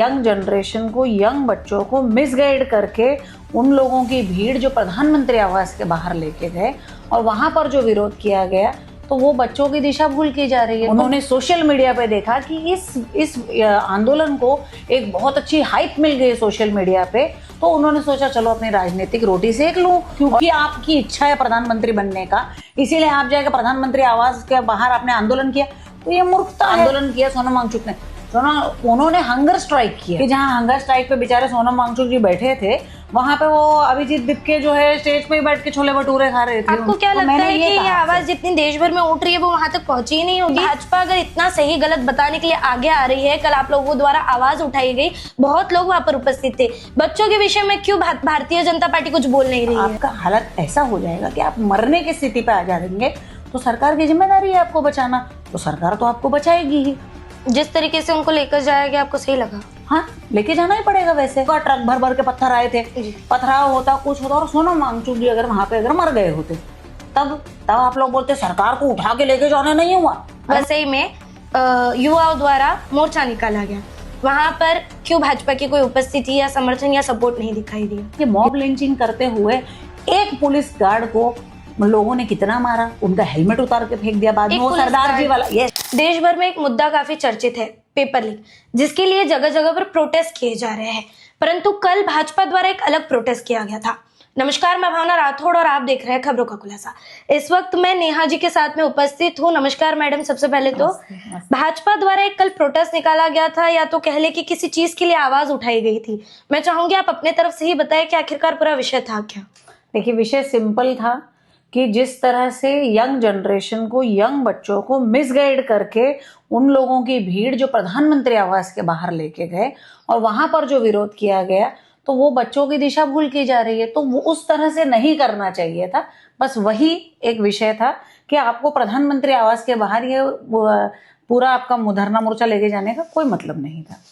Young generation को, young बच्चों को मिसगाइड करके उन लोगों की भीड़ जो प्रधानमंत्री आवास के बाहर लेके गए और वहां पर जो विरोध किया गया, तो वो बच्चों की दिशा भूल की जा रही है। उन्होंने सोशल मीडिया पे देखा कि इस आंदोलन को एक बहुत अच्छी हाइप मिल गई सोशल मीडिया पे, तो उन्होंने सोचा चलो अपनी राजनीतिक रोटी सेक लूं, क्योंकि आपकी इच्छा है प्रधानमंत्री बनने का, इसीलिए आप जाकर प्रधानमंत्री आवास के बाहर आपने आंदोलन किया। तो ये मूर्खता आंदोलन किया सोनम वांगचुक ने। उन्होंने हंगर स्ट्राइक किया कि जहां हंगर स्ट्राइक पे बेचारे सोनम वांगचुक जी बैठे थे, वहां पे वो अभिजीत दिपके जो है स्टेज पे ही बैठ के छोले भटूरे खा रहे थे। आपको क्या लगता है कि ये आवाज जितनी देश भर में उठ रही है वो वहां तक पहुंची ही नहीं होगी? भाजपा अगर इतना सही गलत बताने के लिए आगे आ रही है, कल आप लोगों द्वारा आवाज उठाई गई, बहुत लोग वहां पर उपस्थित थे, बच्चों के विषय में क्यों भारतीय जनता पार्टी कुछ बोल नहीं रही है? आपका हालत ऐसा हो जाएगा कि आप मरने की स्थिति पे आ जाएंगे, तो सरकार की जिम्मेदारी है आपको बचाना, तो सरकार तो आपको बचाएगी ही। जिस तरीके से उनको लेकर जाया गया, आपको सही लगा? हाँ, लेके जाना ही पड़ेगा। वैसे ट्रक भर भर के पत्थर आए थे, पथराव होता कुछ होता, और सोनम वांगचुक जी अगर वहां पे अगर मर गए होते, तब आप लोग बोलते सरकार को उठा के लेके जाना नहीं हुआ। वैसे ही में युवाओं द्वारा मोर्चा निकाला गया, वहां पर क्यों भाजपा की कोई उपस्थिति या समर्थन या सपोर्ट नहीं दिखाई दिया? ये मॉब लिंचिंग करते हुए एक पुलिस गार्ड को लोगों ने कितना मारा, उनका हेलमेट उतार के फेंक दिया बाद में, वो सरदार जी वाला। ये देश भर में एक मुद्दा काफी चर्चित है, पेपर लीक, जिसके लिए जगह जगह पर प्रोटेस्ट किए जा रहे हैं, परंतु कल भाजपा द्वारा एक अलग प्रोटेस्ट किया गया था। नमस्कार, मैं भावना राठौड़ और आप देख रहे हैं खबरों का खुलासा। इस वक्त मैं नेहा जी के साथ में उपस्थित हूँ। नमस्कार मैडम। सबसे पहले तो भाजपा द्वारा एक कल प्रोटेस्ट निकाला गया था, या तो कह ले कि किसी चीज के लिए आवाज उठाई गई थी। मैं चाहूंगी आप अपने तरफ से ही बताएं कि आखिरकार पूरा विषय था क्या? देखिए, विषय सिंपल था कि जिस तरह से यंग जनरेशन को, यंग बच्चों को मिसगाइड करके उन लोगों की भीड़ जो प्रधानमंत्री आवास के बाहर लेके गए और वहां पर जो विरोध किया गया, तो वो बच्चों की दिशा भूल की जा रही है। तो वो उस तरह से नहीं करना चाहिए था। बस वही एक विषय था कि आपको प्रधानमंत्री आवास के बाहर ये पूरा आपका धरना मोर्चा लेके जाने का कोई मतलब नहीं था।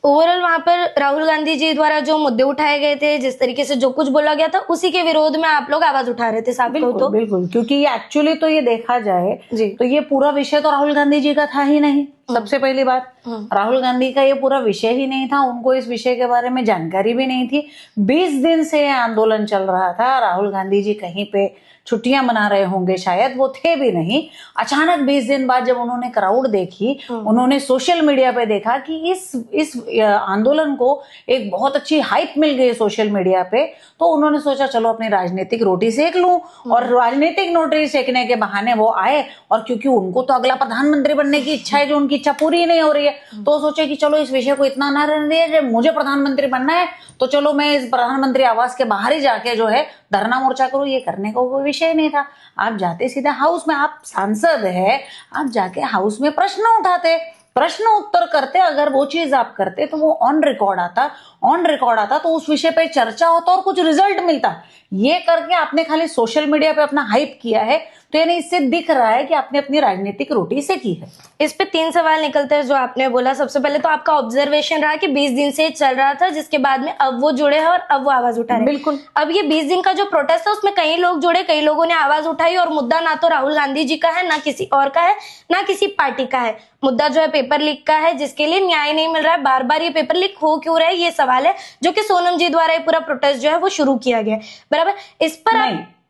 ओवरऑल वहां पर राहुल गांधी जी द्वारा जो मुद्दे उठाए गए थे, जिस तरीके से जो कुछ बोला गया था, उसी के विरोध में आप लोग आवाज उठा रहे थे, साबित हो तो? बिल्कुल, क्योंकि ये एक्चुअली तो ये देखा जाए तो ये पूरा विषय तो राहुल गांधी जी का था ही नहीं। सबसे पहली बात, राहुल गांधी का ये पूरा विषय ही नहीं था, उनको इस विषय के बारे में जानकारी भी नहीं थी। 20 दिन से ये आंदोलन चल रहा था। राहुल गांधी जी कहीं पे छुट्टियां मना रहे होंगे, शायद वो थे भी नहीं। अचानक 20 दिन बाद जब उन्होंने क्राउड देखी, उन्होंने सोशल मीडिया पे देखा कि इस आंदोलन को एक बहुत अच्छी हाइप मिल गई सोशल मीडिया पे, तो उन्होंने सोचा चलो अपनी राजनीतिक रोटी सेक लूं। और राजनीतिक रोटी सेकने के बहाने वो आए, और क्योंकि उनको तो अगला प्रधानमंत्री बनने की इच्छा है, जो उनकी इच्छा पूरी नहीं हो रही है, तो सोचे कि चलो इस विषय को इतना ना रहने दिया, मुझे प्रधानमंत्री बनना है तो चलो मैं इस प्रधानमंत्री आवास के बाहर ही जाके जो है धरना मोर्चा करूं। ये करने का कोई विषय नहीं था। आप जाते सीधा हाउस में, आप सांसद है, आप जाके हाउस में प्रश्न उठाते, प्रश्न उत्तर करते। अगर वो चीज आप करते तो वो ऑन रिकॉर्ड आता तो उस विषय पे चर्चा होता और कुछ रिजल्ट मिलता। ये करके आपने खाली सोशल मीडिया पे अपना हाइप किया है, तो यानी इससे दिख रहा है कि आपने अपनी राजनीतिक रोटी से की है। इस पे 3 सवाल निकलते हैं जो आपने बोला। सबसे पहले तो आपका ऑब्जर्वेशन रहा कि 20 दिन से चल रहा था, जिसके बाद में अब वो जुड़े हैं और अब वो आवाज उठा रहे हैं। बिल्कुल। अब ये 20 दिन का जो प्रोटेस्ट है, उसमें कई लोग जुड़े, कई लोगों ने आवाज उठाई, और मुद्दा ना तो राहुल गांधी जी का है, ना किसी और का है, ना किसी पार्टी का है। मुद्दा जो है पेपर लीक का है, जिसके लिए न्याय नहीं मिल रहा है। बार बार ये पेपर लीक हो क्यों रहा है, ये सवाल है, जो कि सोनम जी द्वारा ये पूरा प्रोटेस्ट जो है वो शुरू किया गया है। बराबर। इस पर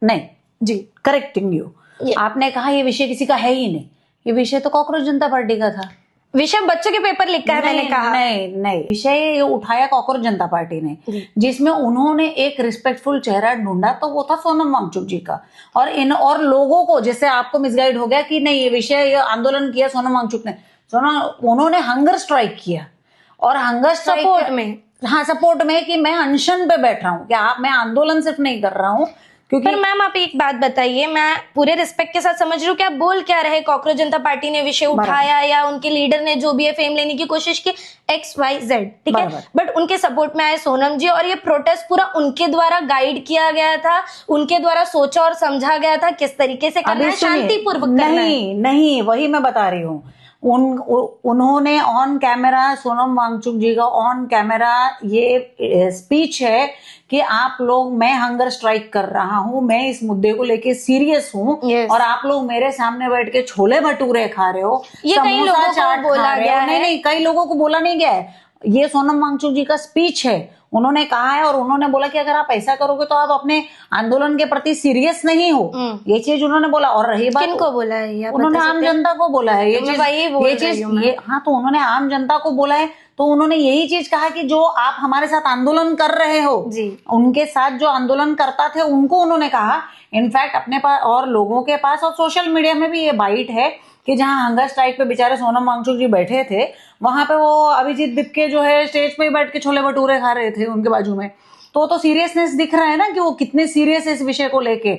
नहीं जी, करेक्टिंग यू, आपने कहा ये विषय किसी का है ही नहीं। ये विषय तो कांग्रेस जनता पार्टी का था। विषय बच्चों के पेपर लिखा है, मैंने कहा नहीं, विषय ये उठाया कांग्रेस जनता पार्टी ने, जिसमें उन्होंने एक रिस्पेक्टफुल चेहरा ढूंढा, तो वो था सोनम वांगचुक जी का। और लोगों को, जैसे आपको मिसगाइड हो गया कि नहीं ये विषय, ये आंदोलन किया सोनम वांगचुक ने, उन्होंने हंगर स्ट्राइक किया। और हंगर स्ट्राइक सपोर्ट में कि मैं अनशन पे बैठ रहा हूँ, कि मैं आंदोलन सिर्फ नहीं कर रहा हूँ। पर मैम आप एक बात बताइए, मैं पूरे रिस्पेक्ट के साथ समझ रही हूँ कि आप बोल क्या रहे, कांग्रेस जनता पार्टी ने विषय उठाया या उनके लीडर ने जो भी है फेम लेने की कोशिश की, XYZ, ठीक है, बट उनके सपोर्ट में आए सोनम जी, और ये प्रोटेस्ट पूरा उनके द्वारा गाइड किया गया था, उनके द्वारा सोचा और समझा गया था किस तरीके से करना है, शांतिपूर्वक करना है। नहीं, वही मैं बता रही हूँ। उन्होंने ऑन कैमरा, सोनम वांगचुक जी का ऑन कैमरा ये स्पीच है कि आप लोग, मैं हंगर स्ट्राइक कर रहा हूँ, मैं इस मुद्दे को लेके सीरियस हूँ, और आप लोग मेरे सामने बैठ के छोले भटूरे खा रहे हो, ये कई लोगों को बोला गया है। नहीं, कई लोगों को बोला नहीं गया है। ये सोनम वांगचुक जी का स्पीच है, उन्होंने कहा है और उन्होंने बोला कि अगर आप ऐसा करोगे तो आप अपने आंदोलन के प्रति सीरियस नहीं हो, ये चीज उन्होंने बोला। और रही बात, किनको बोला है ये, आप उन्होंने बता आम सकते हैं? जनता को बोला है ये मैं चीज, वही बोल ये रही चीज हूँ मैं। ये हाँ, तो उन्होंने आम जनता को बोला है, तो उन्होंने यही चीज कहा कि जो आप हमारे साथ आंदोलन कर रहे हो जी। उनके साथ जो आंदोलन करता थे उनको उन्होंने कहा। इनफैक्ट अपने पास और लोगों के पास और सोशल मीडिया में भी ये बाइट है कि जहां हंगर स्ट्राइक पे बेचारे सोनम वांगचुक जी बैठे थे, वहां पे वो अभिजीत दिपके जो है स्टेज पे ही बैठ के छोले भटूरे खा रहे थे उनके बाजू में। तो सीरियसनेस दिख रहा है ना कि वो कितने सीरियस है इस विषय को लेके।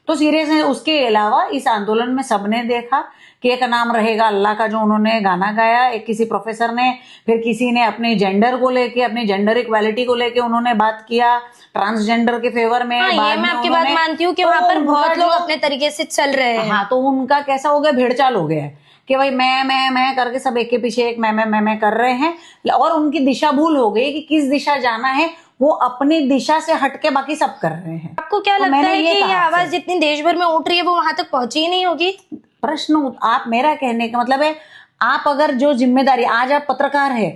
तो सीरियस है। उसके अलावा इस आंदोलन में सबने देखा कि एक नाम रहेगा अल्लाह का, जो उन्होंने गाना गाया, एक किसी प्रोफेसर ने, फिर किसी ने अपने जेंडर को लेके, अपनी जेंडर इक्वालिटी को लेके उन्होंने बात किया, ट्रांसजेंडर के फेवर में। हाँ, ये मैं आपकी बात मानती हूँ कि वहां पर बहुत लोग अपने तरीके से चल रहे हैं। हाँ, तो उनका कैसा हो गया, भेड़चाल हो गया है कि भाई मैं करके सब एक के पीछे एक मैं कर रहे हैं, और उनकी दिशा भूल हो गई कि किस दिशा जाना है। वो अपनी दिशा से हटके बाकी सब कर रहे हैं। आपको क्या तो लगता मैंने है ये कि ये कहा आवाज जितनी देश भर में उठ रही है वो वहां तक पहुंची ही नहीं होगी? प्रश्न आप, मेरा कहने का मतलब है, आप अगर जो जिम्मेदारी, आज आप पत्रकार है,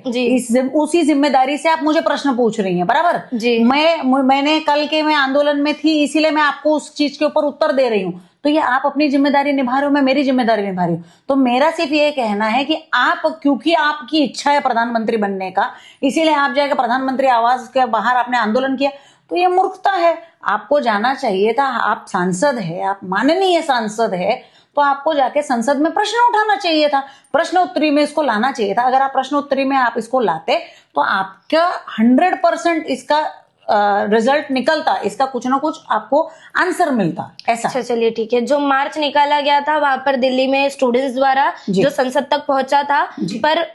उसी जिम्मेदारी से आप मुझे प्रश्न पूछ रही हैं, बराबर जी। मैंने कल के मैं आंदोलन में थी, इसीलिए मैं आपको उस चीज के ऊपर उत्तर दे रही हूँ। तो ये आप अपनी जिम्मेदारी निभा रहे हो, मैं मेरी जिम्मेदारी निभा रही हूँ। तो मेरा सिर्फ ये कहना है कि आप, क्योंकि आपकी इच्छा है प्रधानमंत्री बनने का, इसीलिए आप जाकर प्रधानमंत्री आवास के बाहर आपने आंदोलन किया, तो ये मूर्खता है। आपको जाना चाहिए था, आप सांसद है, आप माननीय सांसद है, तो आपको जाके संसद में प्रश्न उठाना चाहिए था, प्रश्न उत्तरी में इसको लाना चाहिए था। अगर आप प्रश्न उत्तरी में आप इसको लाते तो आपका 100% इसका रिजल्ट निकलता, इसका कुछ ना कुछ आपको आंसर मिलता ऐसा। अच्छा, चलिए ठीक है। जो मार्च निकाला गया था वहां पर दिल्ली में स्टूडेंट्स द्वारा जो संसद तक पहुंचा था, पर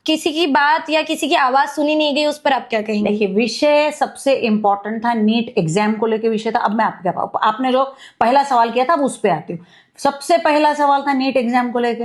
किसी की बात या किसी की आवाज सुनी नहीं गई, उस पर आप क्या कहेंगे? देखिए, विषय सबसे इंपॉर्टेंट था, नीट एग्जाम को लेके विषय था। अब मैं आपने जो पहला सवाल किया था, अब उस पर आती हूँ। सबसे पहला सवाल था नीट एग्जाम को लेके।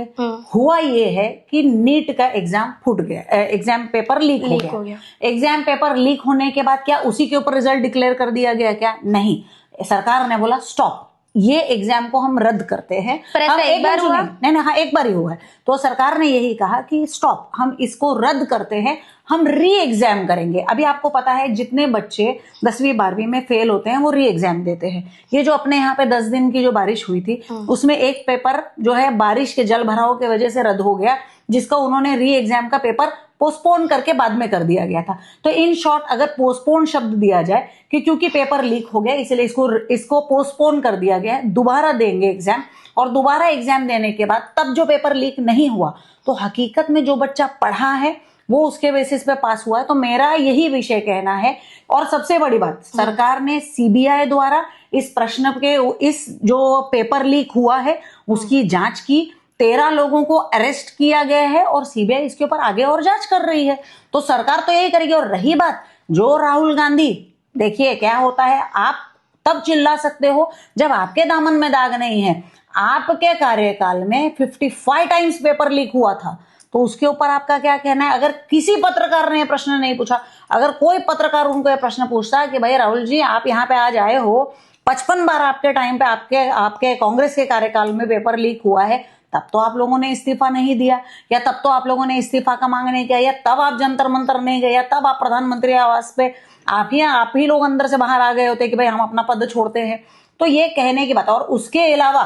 हुआ ये है कि नीट का एग्जाम फूट गया, एग्जाम पेपर लीक हो गया। एग्जाम पेपर लीक होने के बाद क्या उसी के ऊपर रिजल्ट डिक्लेयर कर दिया गया? क्या नहीं, सरकार ने बोला स्टॉप, ये एग्जाम को हम रद्द करते हैं। पर ऐसा एक बार हुआ? नहीं, हाँ, एक बार ही हुआ है। तो सरकार ने यही कहा कि स्टॉप, हम इसको रद्द करते हैं, हम री एग्जाम करेंगे। अभी आपको पता है जितने बच्चे 10वीं 12वीं में फेल होते हैं वो री एग्जाम देते हैं। ये जो अपने यहाँ पे 10 दिन की जो बारिश हुई थी, उसमें एक पेपर जो है बारिश के जल भराव की वजह से रद्द हो गया, जिसका उन्होंने री एग्जाम का पेपर पोस्टपोन करके बाद में कर दिया गया था। तो इन शॉर्ट अगर पोस्टपोन शब्द दिया जाए कि क्योंकि पेपर लीक हो गया इसलिए इसको पोस्टपोन कर दिया गया है, दोबारा देंगे एग्जाम, और दोबारा एग्जाम देने के बाद तब जो पेपर लीक नहीं हुआ तो हकीकत में जो बच्चा पढ़ा है वो उसके बेसिस पे पास हुआ है। तो मेरा यही विषय कहना है। और सबसे बड़ी बात, सरकार ने सीबीआई द्वारा इस प्रश्न के, इस जो पेपर लीक हुआ है उसकी जांच की, 13 लोगों को अरेस्ट किया गया है और सीबीआई इसके ऊपर आगे और जांच कर रही है। तो सरकार तो यही करेगी। और रही बात जो राहुल गांधी, देखिए क्या होता है, आप तब चिल्ला सकते हो जब आपके दामन में दाग नहीं है। आपके कार्यकाल में 55 टाइम्स पेपर लीक हुआ था, तो उसके ऊपर आपका क्या कहना है? अगर किसी पत्रकार ने प्रश्न नहीं पूछा, अगर कोई पत्रकार उनको यह प्रश्न पूछता कि भाई राहुल जी आप यहाँ पे आज आए हो, 55 बार आपके टाइम पे आपके कांग्रेस के कार्यकाल में पेपर लीक हुआ है, तब तो आप लोगों ने इस्तीफा नहीं दिया, या तब तो आप लोगों ने इस्तीफा का मांग नहीं किया, या तब आप जंतर मंतर नहीं गए, या तब आप प्रधानमंत्री आवास पे आप ही लोग अंदर से बाहर आ गए होते कि भाई हम अपना पद छोड़ते हैं। तो ये कहने की बात। और उसके अलावा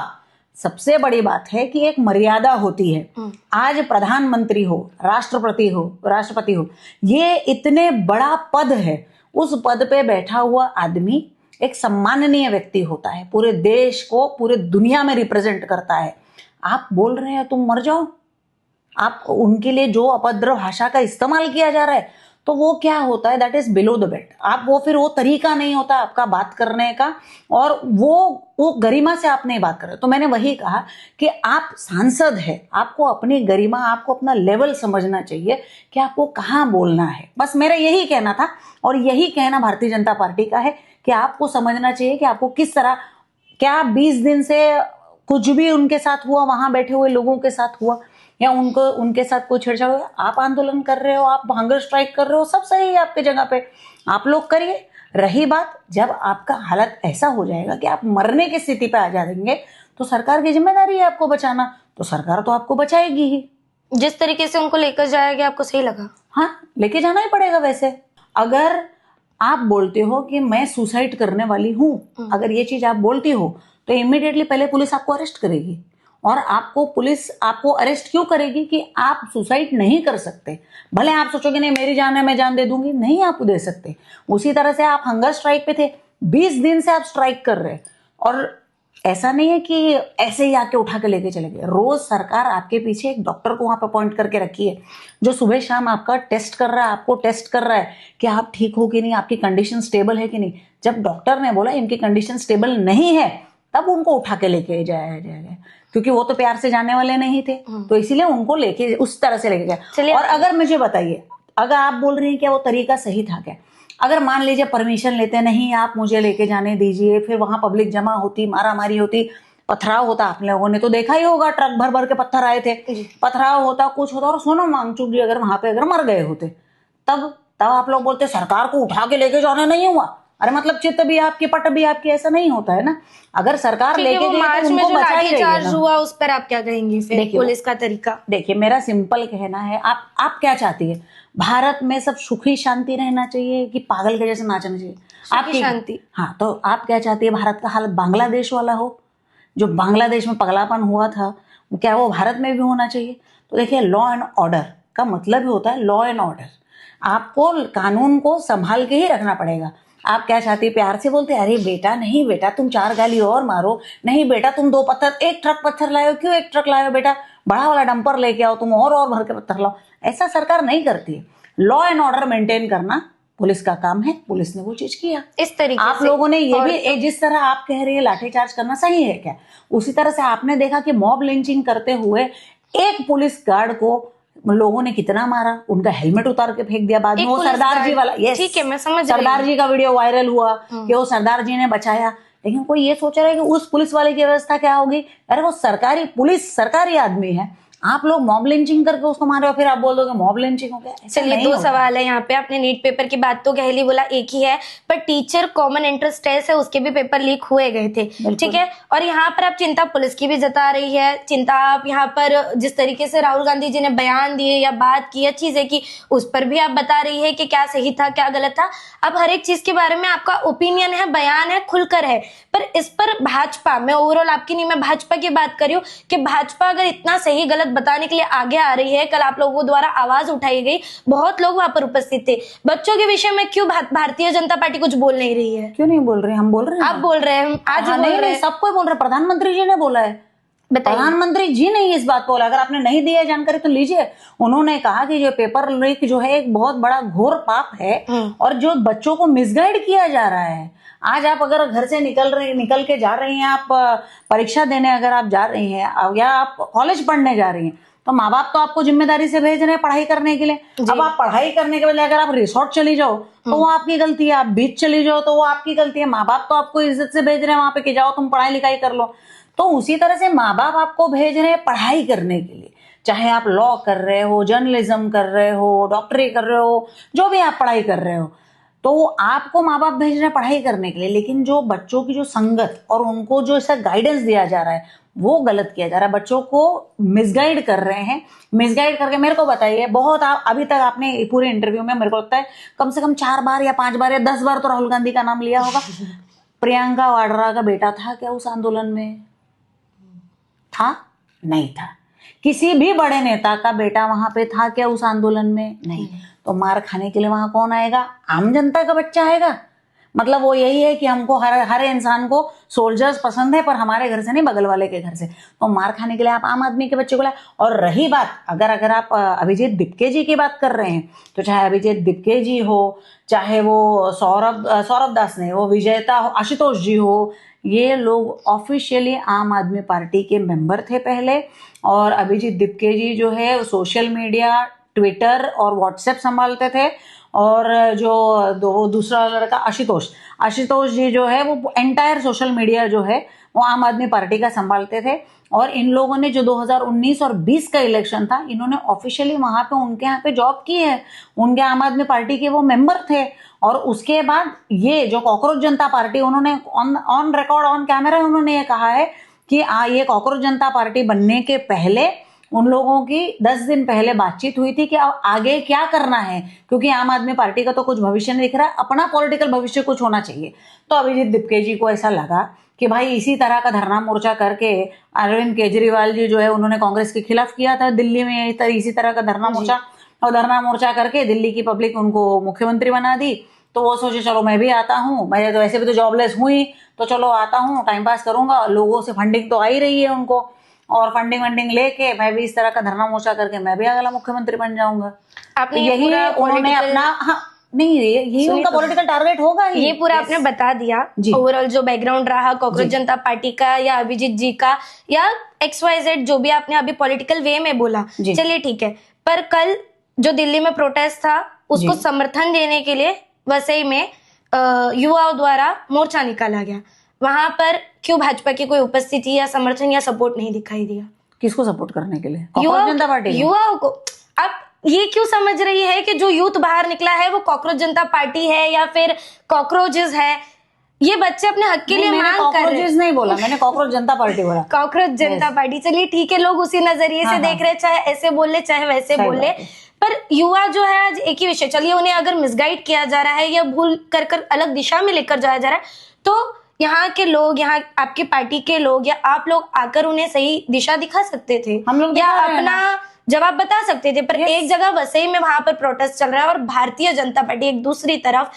सबसे बड़ी बात है कि एक मर्यादा होती है। आज प्रधानमंत्री हो, राष्ट्रपति हो, ये इतने बड़ा पद है, उस पद पे बैठा हुआ आदमी एक सम्माननीय व्यक्ति होता है, पूरे देश को पूरे दुनिया में रिप्रेजेंट करता है। आप बोल रहे हैं तुम मर जाओ, आप उनके लिए जो अभद्र भाषा का इस्तेमाल किया जा रहा है, तो वो क्या होता है, that is below the belt. आप फिर वो तरीका नहीं होता आपका बात करने का, और वो गरिमा से आप नहीं बात कर रहे। तो मैंने वही कहा कि आप सांसद है, आपको अपनी गरिमा, आपको अपना लेवल समझना चाहिए कि आपको कहाँ बोलना है। बस मेरा यही कहना था, और यही कहना भारतीय जनता पार्टी का है कि आपको समझना चाहिए कि आपको किस तरह, क्या 20 दिन से कुछ भी उनके साथ हुआ, वहां बैठे हुए लोगों के साथ हुआ, या उनके साथ कोई छेड़छाड़ हुआ, आप आंदोलन कर रहे हो, आप हंगर स्ट्राइक कर रहे हो, सब सही है आपके जगह पे, आप लोग करिए। रही बात, जब आपका हालत ऐसा हो जाएगा कि आप मरने की स्थिति पे आ जाएंगे, तो सरकार की जिम्मेदारी है आपको बचाना, तो सरकार तो आपको बचाएगी ही। जिस तरीके से उनको लेकर जाया गया आपको सही लगा? हाँ, लेके जाना ही पड़ेगा। वैसे अगर आप बोलते हो कि मैं सुसाइड करने वाली हूँ, अगर ये चीज आप बोलती हो तो इमिडिएटली पहले पुलिस आपको अरेस्ट करेगी। और पुलिस आपको अरेस्ट क्यों करेगी कि आप सुसाइड नहीं कर सकते। भले आप सोचोगे नहीं मेरी जान है मैं जान दे दूंगी, नहीं आप दे सकते। उसी तरह से आप हंगर स्ट्राइक पे थे, 20 दिन से आप स्ट्राइक कर रहे, और ऐसा नहीं है कि ऐसे ही आके उठा के लेके चले गए। रोज सरकार आपके पीछे एक डॉक्टर को वहां पर अपॉइंट करके रखी है, जो सुबह शाम आपका टेस्ट कर रहा है, आपको टेस्ट कर रहा है कि आप ठीक हो कि नहीं, आपकी कंडीशन स्टेबल है कि नहीं। जब डॉक्टर ने बोला इनकी कंडीशन स्टेबल नहीं है, तब उनको उठा के लेके जाया जाएगा, क्योंकि वो तो प्यार से जाने वाले नहीं थे, तो इसीलिए उनको लेके उस तरह से लेके गया। और अगर मुझे बताइए, अगर आप बोल रही हैं कि वो तरीका सही था क्या, अगर मान लीजिए परमिशन लेते नहीं, आप मुझे लेके जाने दीजिए, फिर वहां पब्लिक जमा होती, मारामारी होती, पथराव होता, आप लोगों ने तो देखा ही होगा, ट्रक भर भर के पत्थर आए थे, पथराव होता, कुछ होता, और सोनम वांगचुक जी अगर वहां पे अगर मर गए होते, तब आप लोग बोलते सरकार को उठा के लेके जाना नहीं हुआ। अरे मतलब चित्त भी आपकी, पट भी आपकी, ऐसा नहीं होता है ना। अगर सरकार लेके गई तो उनको बचा ही रही है ना। हुआ उस पर आप क्या कहेंगी फिर पुलिस का तरीका? देखिए, मेरा सिंपल कहना है, आप क्या चाहती है, भारत में सब सुखी शांति रहना चाहिए कि पागल के जैसे नाचना चाहिए? आपकी शांति। हाँ, तो आप क्या चाहती है, भारत का हालत बांग्लादेश वाला हो? जो बांग्लादेश में पगलापन हुआ था, क्या वो भारत में भी होना चाहिए? तो देखिए, लॉ एंड ऑर्डर का मतलब ही होता है लॉ एंड ऑर्डर। आपको कानून को संभाल के ही रखना पड़ेगा। आप क्या चाहती है, प्यार से बोलते अरे बेटा, नहीं बेटा तुम 4 गाली और मारो, नहीं बेटा तुम 2 पत्थर, 1 ट्रक पत्थर लाओ, क्यों 1 ट्रक लाओ बेटा, बड़ा वाला डंपर लेके आओ तुम, और भर के पत्थर लाओ। ऐसा सरकार नहीं करती है। लॉ एंड ऑर्डर मेंटेन करना पुलिस का काम है, पुलिस ने वो चीज किया। इस तरीके आप लोगों ने ये भी, जिस तरह आप कह रही है लाठीचार्ज करना सही है क्या, उसी तरह से आपने देखा कि मॉब लिंचिंग करते हुए एक पुलिस गार्ड को लोगों ने कितना मारा, उनका हेलमेट उतार के फेंक दिया। बाद में वो सरदार जी वाला, यस ठीक है मैं समझ सरदार जी का वीडियो वायरल हुआ कि वो सरदार जी ने बचाया। लेकिन कोई ये सोच रहा है कि उस पुलिस वाले की व्यवस्था क्या होगी? अरे वो सरकारी पुलिस, सरकारी आदमी है, आप लोग मॉब लिंचिंग करके उसको मारे हो, फिर आप बोल दोगे मॉब लिंचिंग हो गया। चलिए 2 सवाल है यहाँ पे। आपने नीट पेपर की बात तो कह ली, बोला एक ही है, पर टीचर कॉमन एंट्रेंस टेस्ट है उसके भी पेपर लीक हुए गए थे, ठीक है। और यहाँ पर आप चिंता पुलिस की भी जता रही है, चिंता आप यहाँ पर जिस तरीके से राहुल गांधी जी ने बयान दिए या बात की, अच्छी से की, उस पर भी आप बता रही है कि क्या सही था क्या गलत था। अब हर एक चीज के बारे में आपका ओपिनियन है, बयान है, खुलकर है, पर इस पर भाजपा, मैं ओवरऑल आपकी नहीं, मैं भाजपा की बात कर रही हूँ कि भाजपा अगर इतना सही गलत बताने के लिए आगे आ रही है, कल आप लोगों द्वारा आवाज उठाई गई, बहुत लोग वहां पर उपस्थित थे, बच्चों के विषय में क्यों भारतीय जनता पार्टी कुछ बोल नहीं रही है? क्यों नहीं बोल रहे? हम बोल रहे हैं, आप बोल रहे हैं, आज बोल रहे हैं, सबको बोल रहे, प्रधानमंत्री जी ने बोला है। प्रधानमंत्री जी ने इस बात को बोला, अगर आपने नहीं दिया जानकारी तो लीजिए। उन्होंने कहा कि जो पेपर लीक जो है एक बहुत बड़ा घोर पाप है, और जो बच्चों को मिसगाइड किया जा रहा है। आज आप अगर घर से निकल के जा रही हैं, आप परीक्षा देने अगर आप जा रही हैं या आप कॉलेज पढ़ने जा रही हैं, तो माँ बाप तो आपको जिम्मेदारी से भेज रहे हैं पढ़ाई करने के लिए। अब आप पढ़ाई करने के बजाय अगर आप रिसोर्ट चली जाओ तो वो आपकी गलती है, आप बीच चली जाओ तो वो आपकी गलती है। माँ बाप तो आपको इज्जत से भेज रहे हैं वहां पे कि जाओ तुम पढ़ाई लिखाई कर लो। तो उसी तरह से माँ बाप आपको भेज रहे हैं पढ़ाई करने के लिए, चाहे आप लॉ कर रहे हो, जर्नलिज्म कर रहे हो, डॉक्टरी कर रहे हो, जो भी आप पढ़ाई कर रहे हो, तो आपको माँ बाप भेज रहे हैं पढ़ाई करने के लिए। लेकिन जो बच्चों की जो संगत और उनको जो ऐसा गाइडेंस दिया जा रहा है वो गलत किया जा रहा है, बच्चों को मिसगाइड कर रहे हैं। मिसगाइड करके मेरे को बताइए, बहुत अभी तक आपने पूरे इंटरव्यू में मेरे को लगता है कम से कम 4 बार या 5 बार या 10 बार तो राहुल गांधी का नाम लिया होगा। प्रियंका वाड्रा का बेटा था क्या उस आंदोलन में? था? नहीं था। किसी भी बड़े नेता का बेटा वहां पे था क्या उस आंदोलन में? नहीं। तो मार खाने के लिए वहां कौन आएगा? आम जनता का बच्चा आएगा। मतलब वो यही है कि हमको हर इंसान को सोल्जर्स पसंद है, पर हमारे घर से नहीं, बगल वाले के घर से। तो मार खाने के लिए आप आम आदमी के बच्चे को लाए। और रही बात, अगर आप अभिजीत दिपके जी की बात कर रहे हैं, तो चाहे अभिजीत दिपके जी हो, चाहे वो सौरभ दास ने, वो विजेता हो, आशुतोष जी हो, ये लोग ऑफिशियली आम आदमी पार्टी के मेंबर थे पहले। और अभिजीत दिपके जी जो है सोशल मीडिया, ट्विटर और व्हाट्सएप संभालते थे। और जो दूसरा लड़का आशुतोष जी जो है वो एंटायर सोशल मीडिया जो है वो आम आदमी पार्टी का संभालते थे। और इन लोगों ने जो 2019 और 20 का इलेक्शन था, इन्होंने ऑफिशियली वहां पे उनके यहाँ पे जॉब की है, उनके आम आदमी पार्टी के वो मेंबर थे। और उसके बाद ये जो कॉकरोच जनता पार्टी, उन्होंने ऑन रिकॉर्ड, ऑन कैमरा उन्होंने ये कहा है कि ये कॉकरोच जनता पार्टी बनने के पहले उन लोगों की 10 दिन पहले बातचीत हुई थी कि अब आगे क्या करना है, क्योंकि आम आदमी पार्टी का तो कुछ भविष्य नहीं दिख रहा, अपना पॉलिटिकल भविष्य कुछ होना चाहिए। तो अभिजीत दिपके जी को ऐसा लगा कि भाई इसी तरह का धरना मोर्चा करके अरविंद केजरीवाल जी जो है उन्होंने कांग्रेस के खिलाफ किया था दिल्ली में, इसी तरह का धरना मोर्चा, और धरना मोर्चा करके दिल्ली की पब्लिक उनको मुख्यमंत्री बना दी। तो वो सोचे चलो मैं भी आता हूँ, मैं तो ऐसे भी तो जॉबलेस हुई, तो चलो आता हूँ, टाइम पास करूंगा, लोगों से फंडिंग तो आ ही रही है उनको, और फंडिंग वंडिंग लेके मैं भी इस तरह का धरना मोर्चा करके मैं भी अगला मुख्यमंत्री बन जाऊंगा। आपने तो ये यही पूरा उन्होंने political- अपना, हाँ नहीं यही उनका पॉलिटिकल टारगेट होगा ही। ये पूरा आपने बता दिया ओवरऑल जो बैकग्राउंड रहा कॉकरोच जनता पार्टी का या अभिजीत जी का या XYZ जो भी आपने अभी पॉलिटिकल वे में बोला, चलिए ठीक है। पर कल जो दिल्ली में प्रोटेस्ट था उसको समर्थन देने के लिए वसई में युवाओं द्वारा मोर्चा निकाला गया, वहां पर क्यों भाजपा की कोई उपस्थिति या समर्थन या सपोर्ट नहीं दिखाई दिया? किसको सपोर्ट करने के लिए? कॉकरोच जनता पार्टी, युवाओं को। आप ये क्यों समझ रही है कि जो यूथ बाहर निकला है वो कॉकरोच जनता पार्टी है या फिर कॉकरोचेस है? ये बच्चे अपने हक के लिए मांग कर रहे हैं। नहीं बोला मैंने, कॉकरोच जनता पार्टी बोला। कॉकरोच जनता पार्टी, चलिए ठीक है, लोग उसी नजरिए से देख रहे हैं, चाहे ऐसे बोल ले चाहे वैसे बोल ले। पर युवा जो है आज एक ही विषय, चलिए उन्हें अगर मिसगाइड किया जा रहा है या भूल कर अलग दिशा में लेकर जाया जा रहा है, तो यहाँ के लोग, यहाँ आपकी पार्टी के लोग या आप लोग आकर उन्हें सही दिशा दिखा सकते थे, हम लोग या अपना जवाब बता सकते थे। पर एक जगह वसई में वहां पर प्रोटेस्ट चल रहा है और भारतीय जनता पार्टी एक दूसरी तरफ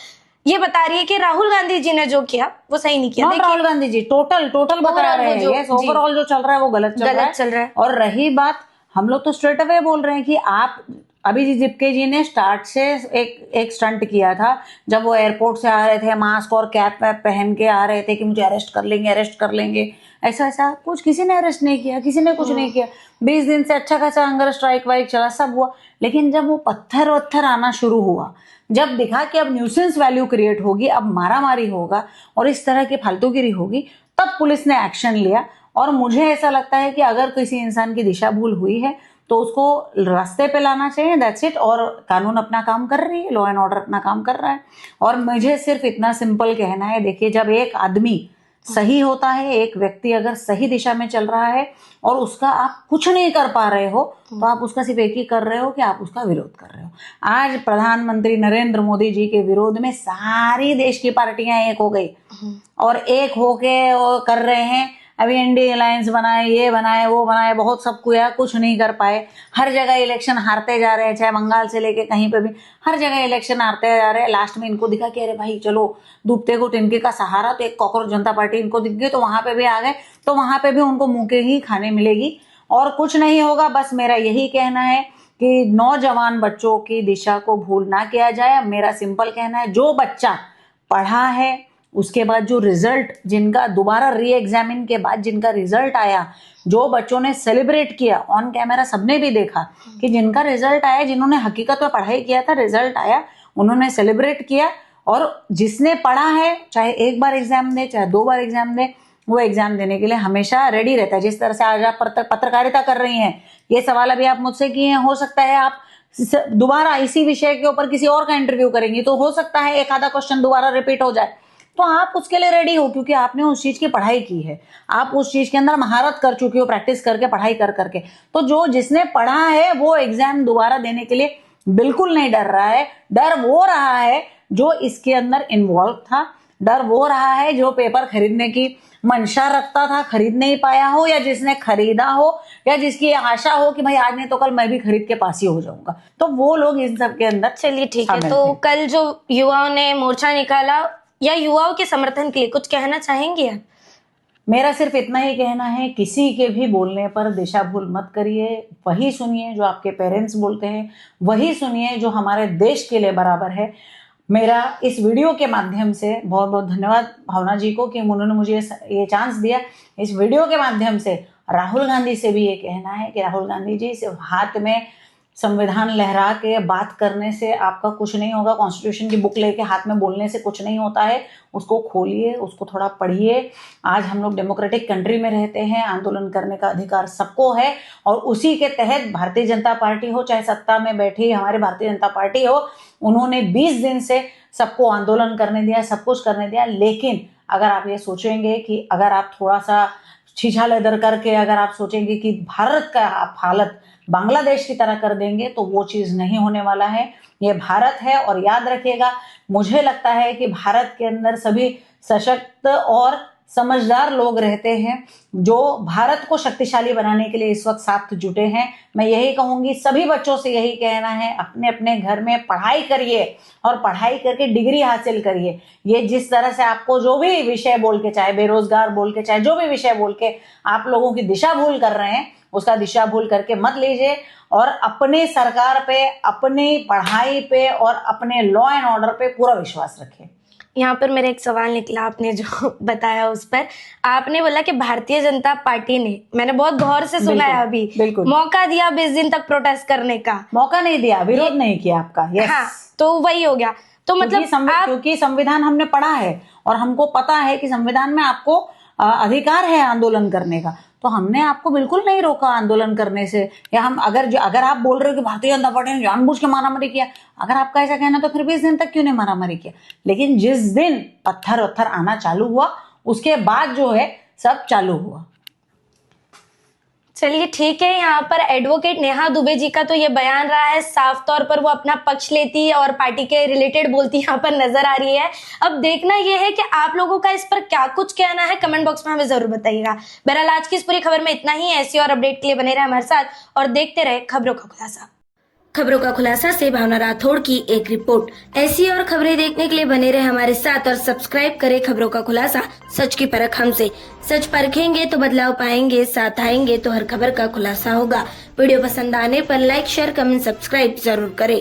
ये बता रही है कि राहुल गांधी जी ने जो किया वो सही नहीं किया। राहुल गांधी जी टोटल बता रहे हैं, ओवरऑल जो चल रहा है वो गलत चल रहा है। और रही बात, हम लोग तो स्ट्रेट अवे बोल रहे हैं कि आप अभिजीत दिपके जी ने स्टार्ट से एक स्टंट किया था, जब वो एयरपोर्ट से आ रहे थे, मास्क और कैप वैप पहन के आ रहे थे कि मुझे अरेस्ट कर लेंगे। ऐसा कुछ किसी ने अरेस्ट नहीं किया, किसी ने कुछ नहीं किया। 20 दिन से अच्छा खासा हंगर स्ट्राइक वाइक चला, सब हुआ। लेकिन जब वो पत्थर आना शुरू हुआ, जब दिखा कि अब न्यूसेंस वैल्यू क्रिएट होगी, अब मारामारी होगा और इस तरह की फालतूगिरी होगी, तब पुलिस ने एक्शन लिया। और मुझे ऐसा लगता है कि अगर किसी इंसान की दिशा भूल हुई है तो उसको रास्ते पे लाना चाहिए, दैट्स इट। और कानून अपना काम कर रही है, लॉ एंड ऑर्डर अपना काम कर रहा है। और मुझे सिर्फ इतना सिंपल कहना है, देखिए जब एक आदमी सही होता है, एक व्यक्ति अगर सही दिशा में चल रहा है और उसका आप कुछ नहीं कर पा रहे हो, तो आप उसका सिर्फ एक ही कर रहे हो कि आप उसका विरोध कर रहे हो। आज प्रधानमंत्री नरेंद्र मोदी जी के विरोध में सारी देश की पार्टियां एक हो गई और एक होके कर रहे हैं। अभी एनडीए अलायंस बनाए, ये बनाए, वो बनाए, बहुत सब किया, कुछ नहीं कर पाए। हर जगह इलेक्शन हारते जा रहे हैं, चाहे बंगाल से लेके कहीं पे भी हर जगह इलेक्शन हारते जा रहे हैं। लास्ट में इनको दिखा कि अरे भाई चलो डूबते को तिनके का सहारा, तो एक कॉकरोच जनता पार्टी इनको दिख गई, तो वहां पे भी आ गए, तो वहां पे भी उनको मुंह के ही खाने मिलेगी और कुछ नहीं होगा। बस मेरा यही कहना है कि नौजवान बच्चों की दिशा को भूल ना किया जाए। मेरा सिंपल कहना है, जो बच्चा पढ़ा है उसके बाद जो रिजल्ट, जिनका दोबारा री एग्जामिन के बाद जिनका रिजल्ट आया, जो बच्चों ने सेलिब्रेट किया ऑन कैमरा, सबने भी देखा कि जिनका रिजल्ट आया, जिन्होंने हकीकत में पढ़ाई किया था, रिजल्ट आया, उन्होंने सेलिब्रेट किया। और जिसने पढ़ा है, चाहे एक बार एग्जाम दे चाहे 2 बार एग्जाम दे, वो एग्जाम देने के लिए हमेशा रेडी रहता है। जिस तरह से आज आप पत्रकारिता कर रही हैं, ये सवाल अभी आप मुझसे किए हैं, हो सकता है आप दोबारा इसी विषय के ऊपर किसी और का इंटरव्यू करेंगी, तो हो सकता है एक आधा क्वेश्चन दोबारा रिपीट हो जाए, तो आप उसके लिए रेडी हो, क्योंकि आपने उस चीज की पढ़ाई की है, आप उस चीज के अंदर महारत कर चुकी हो, प्रैक्टिस करके, पढ़ाई कर करके। तो जो जिसने पढ़ा है वो एग्जाम दोबारा देने के लिए बिल्कुल नहीं डर रहा है। डर वो रहा है जो इसके अंदर इन्वॉल्व था, डर वो रहा है जो पेपर खरीदने की मंशा रखता था, खरीद नहीं पाया हो, या जिसने खरीदा हो, या जिसकी आशा हो कि भाई आज नहीं तो कल मैं भी खरीद के पास ही हो जाऊंगा, तो वो लोग इन सब के अंदर। चलिए ठीक है, तो कल जो युवाओं ने मोर्चा निकाला या युवाओं के समर्थन के लिए कुछ कहना चाहेंगे आप? मेरा सिर्फ इतना ही कहना है, किसी के भी बोलने पर दिशा भूल मत करिए। वही सुनिए जो आपके पेरेंट्स बोलते हैं, वही सुनिए जो हमारे देश के लिए बराबर है। मेरा इस वीडियो के माध्यम से बहुत बहुत धन्यवाद भावना जी को कि उन्होंने मुझे ये चांस दिया। इस वीडियो के माध्यम से राहुल गांधी से भी ये कहना है कि राहुल गांधी जी, सिर्फ हाथ में संविधान लहरा के बात करने से आपका कुछ नहीं होगा, कॉन्स्टिट्यूशन की बुक लेके हाथ में बोलने से कुछ नहीं होता है। उसको खोलिए, उसको थोड़ा पढ़िए। आज हम लोग डेमोक्रेटिक कंट्री में रहते हैं, आंदोलन करने का अधिकार सबको है, और उसी के तहत भारतीय जनता पार्टी हो, चाहे सत्ता में बैठी हमारी भारतीय जनता पार्टी हो, उन्होंने 20 दिन से सबको आंदोलन करने दिया, सब कुछ करने दिया। लेकिन अगर आप ये सोचेंगे कि अगर आप थोड़ा सा छीछा लेदर करके अगर आप सोचेंगे कि भारत का आप हालत बांग्लादेश की तरह कर देंगे तो वो चीज नहीं होने वाला है। ये भारत है और याद रखिएगा, मुझे लगता है कि भारत के अंदर सभी सशक्त और समझदार लोग रहते हैं जो भारत को शक्तिशाली बनाने के लिए इस वक्त साथ जुटे हैं। मैं यही कहूंगी, सभी बच्चों से यही कहना है, अपने अपने घर में पढ़ाई करिए और पढ़ाई करके डिग्री हासिल करिए। ये जिस तरह से आपको जो भी विषय बोल के, चाहे बेरोजगार बोल के, चाहे जो भी विषय बोल के आप लोगों की दिशा भूल कर रहे हैं, उसका दिशा भूल करके मत लीजिए और अपनी सरकार पे, अपनी पढ़ाई पे और अपने लॉ एंड ऑर्डर पे पूरा विश्वास रखिए। यहाँ पर मेरा एक सवाल निकला, आपने जो बताया उस पर आपने बोला कि भारतीय जनता पार्टी ने, मैंने बहुत गौर से सुना है अभी, बिल्कुल मौका दिया 20 दिन तक प्रोटेस्ट करने का। मौका नहीं दिया, विरोध नहीं किया आपका। यस, हाँ, तो वही हो गया। तो मतलब क्योंकि संविधान हमने पढ़ा है और हमको पता है कि संविधान में आपको अधिकार है आंदोलन करने का, तो हमने आपको बिल्कुल नहीं रोका आंदोलन करने से। या हम अगर आप बोल रहे हो कि भारतीय जनता पार्टी ने जानबूझ के मारामारी किया, अगर आपका ऐसा कहना तो फिर 20 दिन तक क्यों नहीं मारामारी किया? लेकिन जिस दिन पत्थर आना चालू हुआ उसके बाद जो है सब चालू हुआ। चलिए ठीक है, यहाँ पर एडवोकेट नेहा दुबे जी का तो ये बयान रहा है, साफ तौर पर वो अपना पक्ष लेती है और पार्टी के रिलेटेड बोलती यहाँ पर नजर आ रही है। अब देखना ये है कि आप लोगों का इस पर क्या कुछ कहना है, कमेंट बॉक्स में हमें जरूर बताइएगा। बहरहाल आज की इस पूरी खबर में इतना ही। ऐसी और अपडेट के लिए बने रहे हमारे साथ और देखते रहे खबरों का खुलासा। खबरों का खुलासा से भावना राठौड़ की एक रिपोर्ट। ऐसी और खबरें देखने के लिए बने रहे हमारे साथ और सब्सक्राइब करें खबरों का खुलासा, सच की परख हमसे। सच परखेंगे तो बदलाव पाएंगे, साथ आएंगे तो हर खबर का खुलासा होगा। वीडियो पसंद आने पर लाइक, शेयर, कमेंट, सब्सक्राइब जरूर करें।